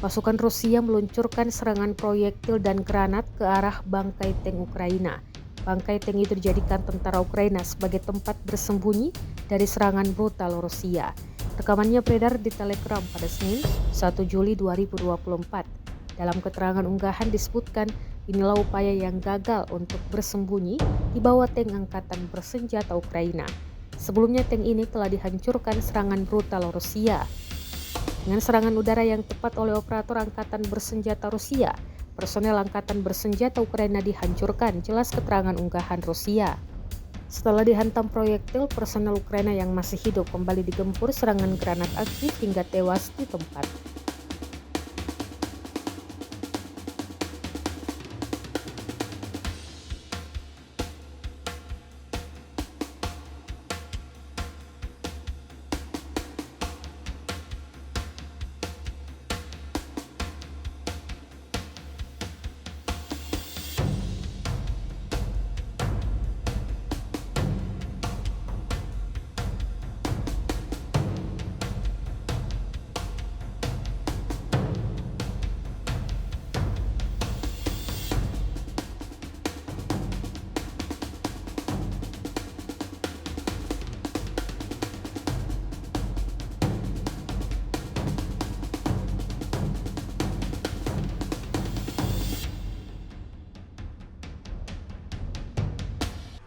Pasukan Rusia meluncurkan serangan proyektil dan granat ke arah bangkai tank Ukraina. Bangkai tank itu dijadikan tentara Ukraina sebagai tempat bersembunyi dari serangan brutal Rusia. Rekamannya beredar di Telegram pada Senin, 1 Juli 2024. Dalam keterangan unggahan disebutkan, inilah upaya yang gagal untuk bersembunyi di bawah tank angkatan bersenjata Ukraina. Sebelumnya tank ini telah dihancurkan serangan brutal Rusia. Dengan serangan udara yang tepat oleh operator angkatan bersenjata Rusia, personel angkatan bersenjata Ukraina dihancurkan, jelas keterangan unggahan Rusia. Setelah dihantam proyektil, personel Ukraina yang masih hidup kembali digempur serangan granat aktif hingga tewas di tempat.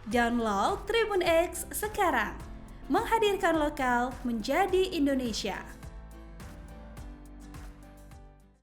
Download Tribun X sekarang, menghadirkan lokal menjadi Indonesia.